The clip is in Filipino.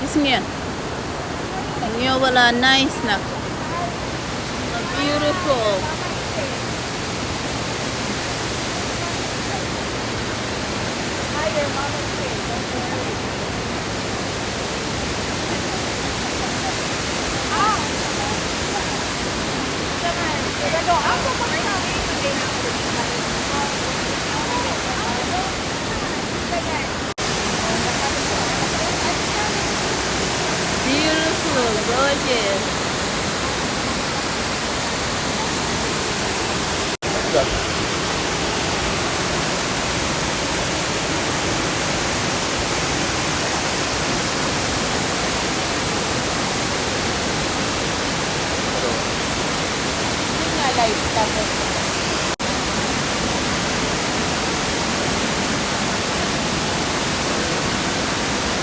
इसमें ये वाला नाइस ना beautiful. Beautiful, gorgeous. Yun nga light tapos